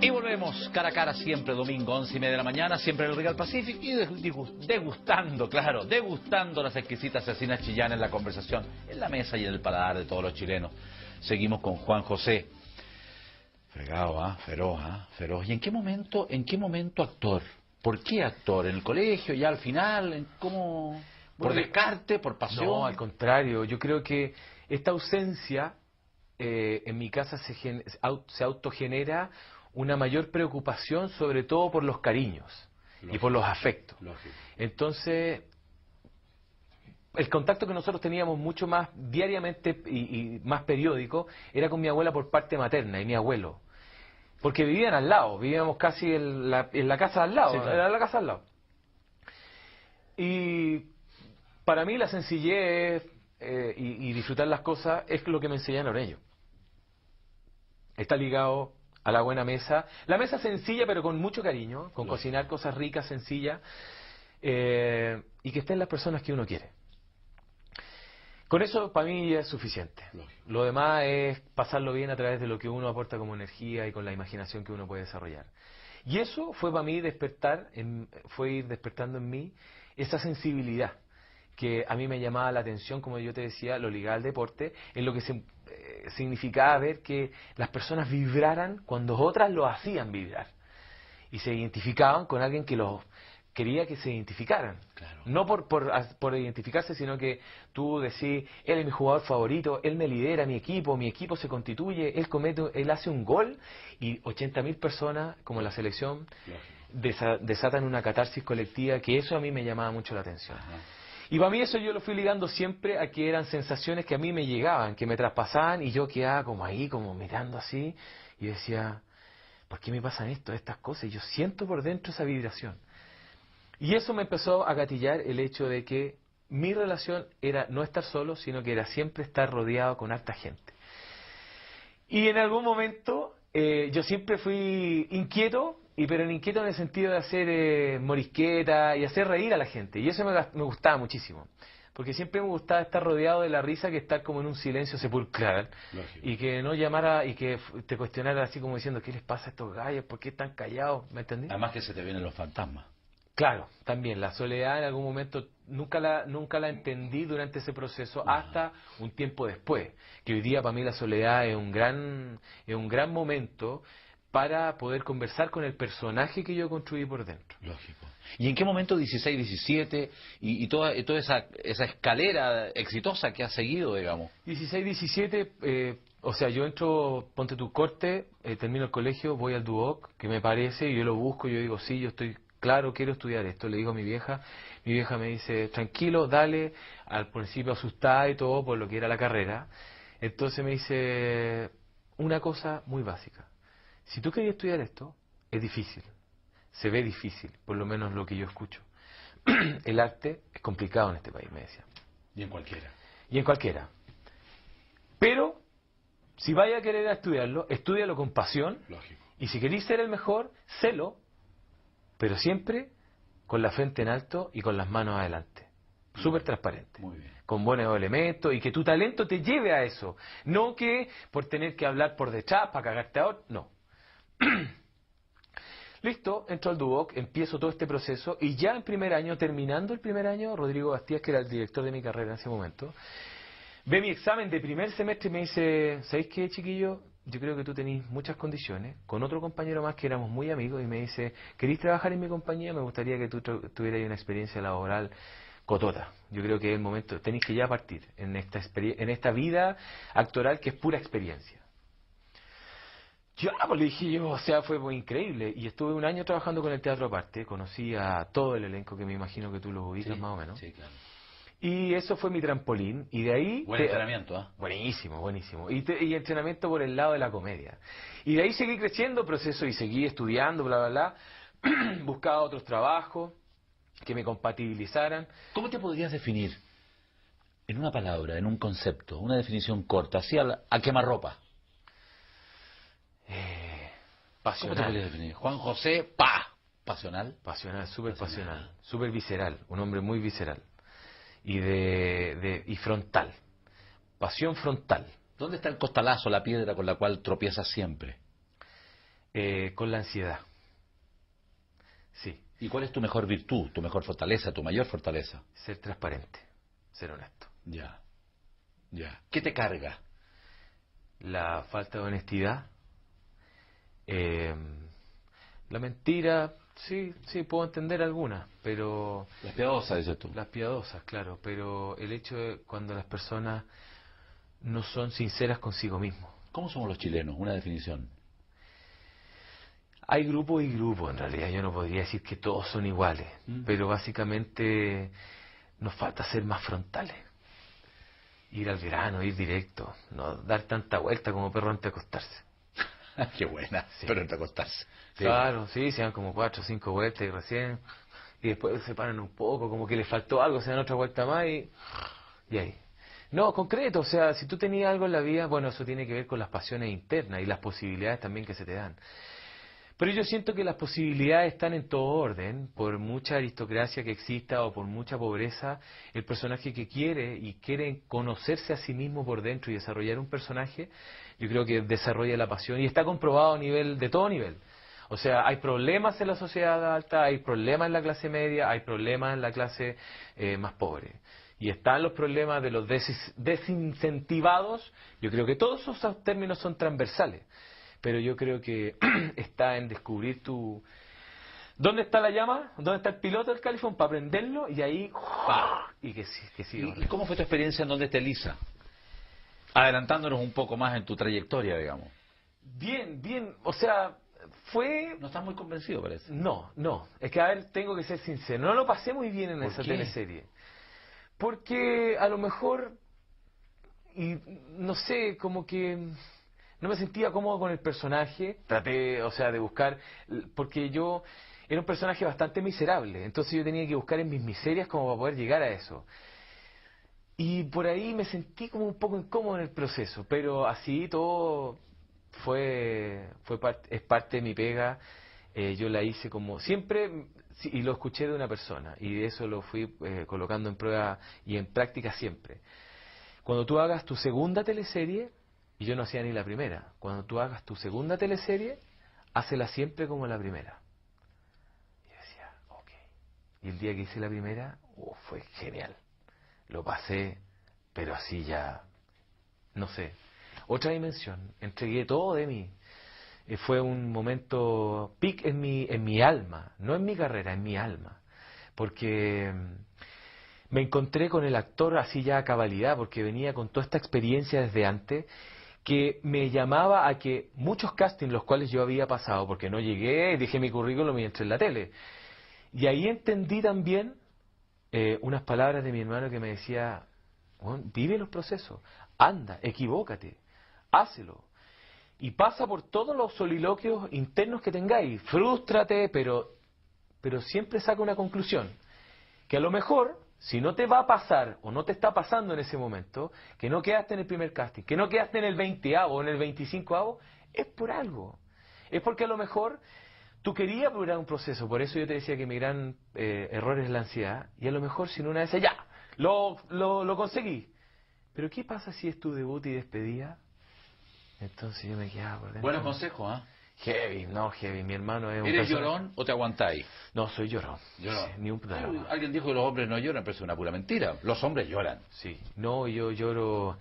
Y volvemos cara a cara siempre, domingo, 11:30 de la mañana, siempre en el Regal Pacific y degustando, claro, degustando las exquisitas cecinas chillanas en la conversación, en la mesa y en el paladar de todos los chilenos. Seguimos con Juan José. Fregado, feroz, feroz. ¿Y en qué momento actor? ¿Por qué actor? ¿En el colegio, ya al final? ¿En cómo? ¿Por descarte, por pasión? No, al contrario, yo creo que esta ausencia en mi casa se autogenera una mayor preocupación, sobre todo por los cariños. Lógico. Y por los afectos. Lógico. Entonces, el contacto que nosotros teníamos mucho más diariamente y más periódico era con mi abuela por parte materna y mi abuelo. Porque vivían al lado, vivíamos casi en la casa al lado, sí, claro. Era la casa al lado. Y para mí la sencillez y disfrutar las cosas es lo que me enseñaron ellos. Está ligado a la buena mesa. La mesa sencilla pero con mucho cariño, con cocinar cosas ricas, sencillas, y que estén las personas que uno quiere. Con eso para mí ya es suficiente. Lo demás es pasarlo bien a través de lo que uno aporta como energía y con la imaginación que uno puede desarrollar. Y eso fue para mí fue ir despertando en mí esa sensibilidad que a mí me llamaba la atención, como yo te decía, lo ligado al deporte, en lo que significaba ver que las personas vibraran cuando otras lo hacían vibrar. Y se identificaban con alguien que los quería que se identificaran. Claro. No por identificarse, sino que tú decís, él es mi jugador favorito, él me lidera mi equipo se constituye, él hace un gol y 80.000 personas, como la selección, desatan una catarsis colectiva, que eso a mí me llamaba mucho la atención. Ajá. Y para mí eso yo lo fui ligando siempre a que eran sensaciones que a mí me llegaban, que me traspasaban y yo quedaba como ahí, como mirando así y decía, ¿por qué me pasan estas cosas? Y yo siento por dentro esa vibración. Y eso me empezó a gatillar el hecho de que mi relación era no estar solo, sino que era siempre estar rodeado con harta gente. Y en algún momento yo siempre fui inquieto, pero inquieto en el sentido de hacer morisqueta y hacer reír a la gente. Y eso me gustaba muchísimo. Porque siempre me gustaba estar rodeado de la risa que estar como en un silencio sepulcral. Lógico. Y que no llamara y que te cuestionara así como diciendo, ¿qué les pasa a estos gallos? ¿Por qué están callados? ¿Me entendí? Además que se te vienen los fantasmas. Claro, también la soledad en algún momento nunca la entendí durante ese proceso hasta un tiempo después, que hoy día para mí la soledad es un gran momento para poder conversar con el personaje que yo construí por dentro. Lógico. ¿Y en qué momento 16, 17 y toda esa escalera exitosa que has seguido, digamos? 16, 17, o sea, yo entro, ponte tu corte, termino el colegio, voy al Duoc, que me parece, y yo lo busco, yo digo, sí, yo estoy claro, quiero estudiar esto. Le digo a mi vieja me dice, tranquilo, dale, al principio asustada y todo por lo que era la carrera. Entonces me dice una cosa muy básica. Si tú querías estudiar esto, es difícil, se ve difícil, por lo menos lo que yo escucho. El arte es complicado en este país, me decía. Y en cualquiera. Y en cualquiera. Pero, si vaya a querer estudiarlo, estúdialo con pasión. Lógico. Y si queréis ser el mejor, sélo, pero siempre con la frente en alto y con las manos adelante. Súper transparente. Muy bien. Con buenos elementos y que tu talento te lleve a eso. No que por tener que hablar por detrás para cagarte a otro. No. Listo, entro al Duoc, empiezo todo este proceso y ya en primer año, terminando el primer año, Rodrigo Bastías, que era el director de mi carrera en ese momento, ve mi examen de primer semestre y me dice, ¿sabéis qué, chiquillo? Yo creo que tú tenés muchas condiciones, con otro compañero más que éramos muy amigos, y me dice, ¿queréis trabajar en mi compañía? Me gustaría que tú tuvieras una experiencia laboral cotota. Yo creo que es el momento, tenéis que ya partir en esta vida actoral que es pura experiencia. Ya, pues le dije yo, o sea, fue muy increíble. Y estuve un año trabajando con el teatro aparte, conocí a todo el elenco, que me imagino que tú lo ubicas más o menos. Sí, claro. Y eso fue mi trampolín, y de ahí... Buen entrenamiento, ¿eh? Buenísimo, buenísimo. Y entrenamiento por el lado de la comedia. Y de ahí seguí creciendo proceso y seguí estudiando, bla, bla, bla. Buscaba otros trabajos que me compatibilizaran. ¿Cómo te podrías definir? En una palabra, en un concepto, una definición corta, así a quemarropa. Pasional. ¿Cómo te podrías definir? Juan José, pasional. Pasional, súper pasional, súper visceral, un hombre muy visceral. Y frontal. Pasión frontal. ¿Dónde está el costalazo, la piedra con la cual tropiezas siempre? Con la ansiedad. Sí. ¿Y cuál es tu mejor virtud, tu mejor fortaleza, tu mayor fortaleza? Ser transparente, ser honesto. Ya, ya. ¿Qué te carga? La falta de honestidad, la mentira, sí, puedo entender algunas, pero... Las piadosas, dices tú. Las piadosas, claro, pero el hecho de cuando las personas no son sinceras consigo mismos. ¿Cómo somos los chilenos? Una definición. Hay grupos y grupos, en realidad. Yo no podría decir que todos son iguales, pero básicamente nos falta ser más frontales. Ir al grano, ir directo, no dar tanta vuelta como perro antes de acostarse. Qué buena, Sí. pero antes de acostarse. Sí. Claro, sí, se dan como 4 o 5 vueltas y recién, y después se paran un poco, como que les faltó algo, se dan otra vuelta más y ahí. No, concreto, o sea, si tú tenías algo en la vida, bueno, eso tiene que ver con las pasiones internas y las posibilidades también que se te dan. Pero yo siento que las posibilidades están en todo orden, por mucha aristocracia que exista o por mucha pobreza, el personaje que quiere conocerse a sí mismo por dentro y desarrollar un personaje, yo creo que desarrolla la pasión y está comprobado a nivel de todo nivel. O sea, hay problemas en la sociedad alta, hay problemas en la clase media, hay problemas en la clase más pobre. Y están los problemas de los desincentivados, yo creo que todos esos términos son transversales. Pero yo creo que está en descubrir ¿dónde está la llama? ¿Dónde está el piloto del califón? Para prenderlo y ahí... Y que sí. ¿Y cómo fue tu experiencia en donde está Elisa? Adelantándonos un poco más en tu trayectoria, digamos. Bien. O sea, fue... No estás muy convencido, parece. No. Es que, a ver, tengo que ser sincero. No lo pasé muy bien en esa teleserie. Porque a lo mejor... Y no sé, como que... No me sentía cómodo con el personaje, traté, o sea, de buscar, porque yo era un personaje bastante miserable, entonces yo tenía que buscar en mis miserias como para poder llegar a eso. Y por ahí me sentí como un poco incómodo en el proceso, pero así todo es parte de mi pega, yo la hice como siempre, y lo escuché de una persona, y eso lo fui colocando en prueba y en práctica siempre. Cuando tú hagas tu segunda teleserie, y yo no hacía ni la primera. Cuando tú hagas tu segunda teleserie, hácela siempre como la primera. Y yo decía, ok. Y el día que hice la primera, fue genial. Lo pasé, pero así ya, no sé, otra dimensión. Entregué todo de mí. Fue un momento peak en mi alma, no en mi carrera, en mi alma. Porque me encontré con el actor así ya a cabalidad, porque venía con toda esta experiencia desde antes, que me llamaba a que muchos castings los cuales yo había pasado, porque no llegué, dejé mi currículum y entré en la tele. Y ahí entendí también unas palabras de mi hermano que me decía, bueno, vive los procesos, anda, equivócate, hácelo. Y pasa por todos los soliloquios internos que tengáis, frústrate, pero siempre saca una conclusión, que a lo mejor... Si no te va a pasar o no te está pasando en ese momento, que no quedaste en el primer casting, que no quedaste en el 20avo o en el 25avo, es por algo. Es porque a lo mejor tú querías lograr un proceso. Por eso yo te decía que mi gran error es la ansiedad. Y a lo mejor si una vez ya, lo conseguí. Pero ¿qué pasa si es tu debut y despedida? Entonces yo me quedaba por dentro. Buenos consejos, ¿ah? Heavy, mi hermano es un... ¿Eres llorón o te aguantáis? No, soy llorón. Llorón. Sí, ni un drama. Alguien dijo que los hombres no lloran, pero es una pura mentira. Los hombres lloran. Sí, no, yo lloro,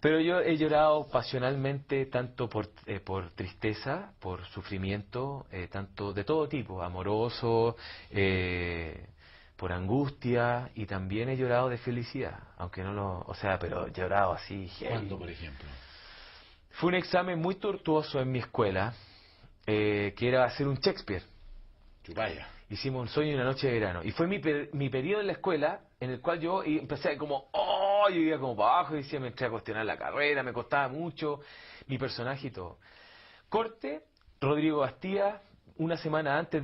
pero yo he llorado pasionalmente tanto por tristeza, por sufrimiento, tanto de todo tipo, amoroso, por angustia, y también he llorado de felicidad, aunque no lo, o sea, pero he llorado así. Heavy. ¿Cuándo, por ejemplo? Fue un examen muy tortuoso en mi escuela, que era hacer un Shakespeare. Chupaya. Hicimos un sueño y una noche de verano. Y fue mi periodo en la escuela en el cual yo empecé como, yo iba como para abajo y decía, me entré a cuestionar la carrera, me costaba mucho, mi personaje y todo. Corte, Rodrigo Bastía, una semana antes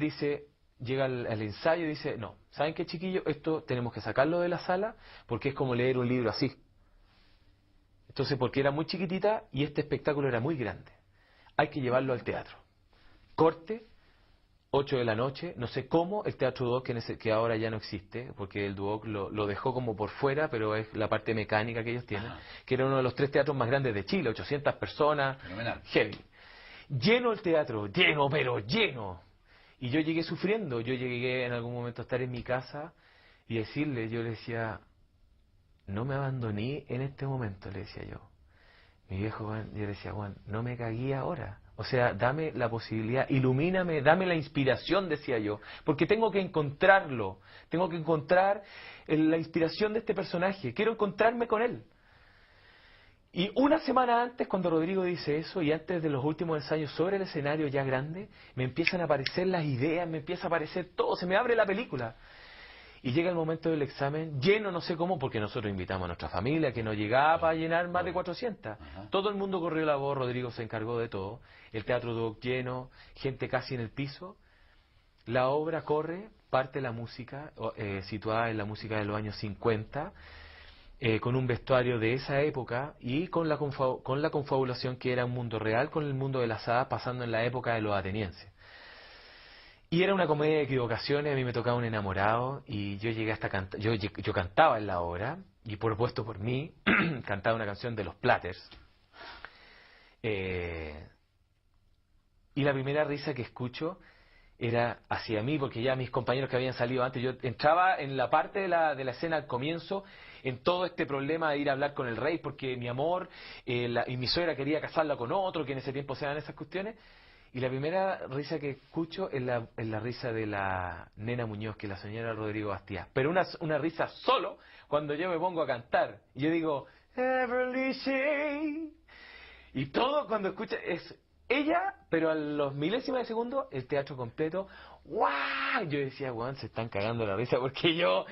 llega al ensayo y dice, no, ¿saben qué, chiquillos? Esto tenemos que sacarlo de la sala porque es como leer un libro así. Entonces, porque era muy chiquitita y este espectáculo era muy grande. Hay que llevarlo al teatro. Corte, 8 de la noche, no sé cómo, el Teatro Duoc, que ahora ya no existe, porque el Duoc lo dejó como por fuera, pero es la parte mecánica que ellos tienen, que era uno de los 3 teatros más grandes de Chile, 800 personas, fenomenal, heavy. lleno el teatro, lleno, pero lleno. Y yo llegué sufriendo, yo llegué en algún momento a estar en mi casa y decirle, yo le decía, no me abandoné en este momento, le decía yo. Mi viejo Juan, yo le decía, Juan, no me cagué ahora. O sea, dame la posibilidad, ilumíname, dame la inspiración, decía yo, porque tengo que encontrarlo, tengo que encontrar la inspiración de este personaje, quiero encontrarme con él. Y una semana antes, cuando Rodrigo dice eso, y antes de los últimos ensayos sobre el escenario ya grande, me empiezan a aparecer las ideas, me empieza a aparecer todo, se me abre la película. Y llega el momento del examen, lleno no sé cómo, porque nosotros invitamos a nuestra familia, que no llegaba para llenar más de 400. Todo el mundo corrió la voz, Rodrigo se encargó de todo. El teatro todo lleno, gente casi en el piso. La obra corre, parte la música, situada en la música de los años 50, con un vestuario de esa época y con la confabulación que era un mundo real con el mundo de las hadas, pasando en la época de los atenienses. Y era una comedia de equivocaciones, a mí me tocaba un enamorado y yo llegué hasta yo cantaba en la obra, y propuesto por mí, cantaba una canción de los Platters. Y la primera risa que escucho era hacia mí, porque ya mis compañeros que habían salido antes, yo entraba en la parte de la escena al comienzo, en todo este problema de ir a hablar con el rey, porque mi amor y mi suegra quería casarla con otro, que en ese tiempo se dan esas cuestiones. Y la primera risa que escucho es la risa de la Nena Muñoz, que es la señora Rodrigo Bastías. Pero una risa solo cuando yo me pongo a cantar. Y yo digo, Everly Shade. Y todo cuando escucha es ella, pero a los milésimas de segundo, el teatro completo. ¡Guau! Yo decía, weón, se están cagando la risa porque yo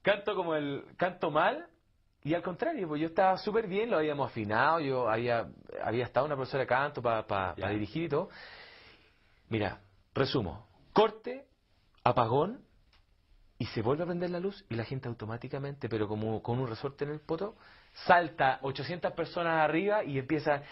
canto mal. Y al contrario, pues yo estaba súper bien, lo habíamos afinado, yo había estado una profesora de canto para dirigir y todo. Mira, resumo, corte, apagón, y se vuelve a prender la luz y la gente automáticamente, pero como con un resorte en el poto, salta 800 personas arriba y empieza...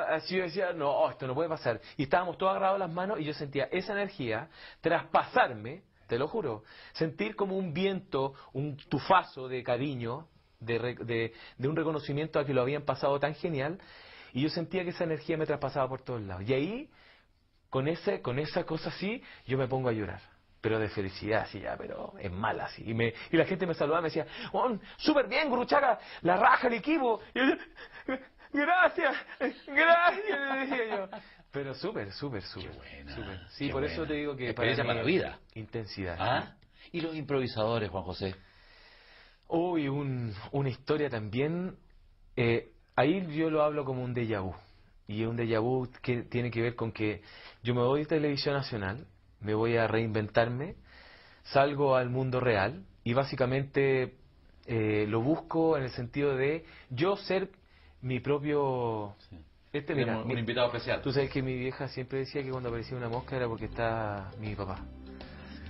Así yo decía, no, esto no puede pasar. Y estábamos todos agarrados las manos y yo sentía esa energía traspasarme. Te lo juro, sentir como un viento, un tufazo de cariño, de un reconocimiento a que lo habían pasado tan genial, y yo sentía que esa energía me traspasaba por todos lados. Y ahí, con esa cosa así, yo me pongo a llorar, pero de felicidad, así ya, pero es mala, así. Y la gente me saludaba, me decía, oh, súper bien, Gurruchaga, la raja, el equipo. Y yo, gracias, le decía yo. Pero súper. Qué buena. Súper. Sí, qué por buena. eso te digo que Experiencia para la vida. Intensidad. ¿Ah? ¿Y los improvisadores, Juan José? Uy, una historia también. Ahí yo lo hablo como un déjà vu. Y un déjà vu que tiene que ver con que yo me voy de Televisión Nacional, me voy a reinventarme, salgo al mundo real y básicamente lo busco en el sentido de yo ser mi propio... Sí. Mira, un invitado especial. Tú sabes que mi vieja siempre decía que cuando aparecía una mosca era porque está mi papá.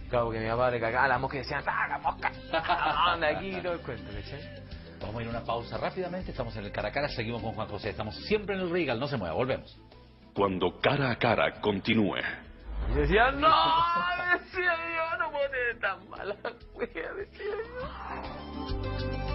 Claro, porque mi papá le cagaba a la mosca y decía, ¡saca mosca! ¡Anda aquí! Y todo el cuento, ¿cachai? Vamos a ir a una pausa rápidamente. Estamos en el Cara a Cara, seguimos con Juan José. Estamos siempre en el Regal, no se mueva, volvemos. Cuando Cara a Cara continúe. Y decía, ¡no! Decía yo, no puedo tener tan mala wea, decía yo.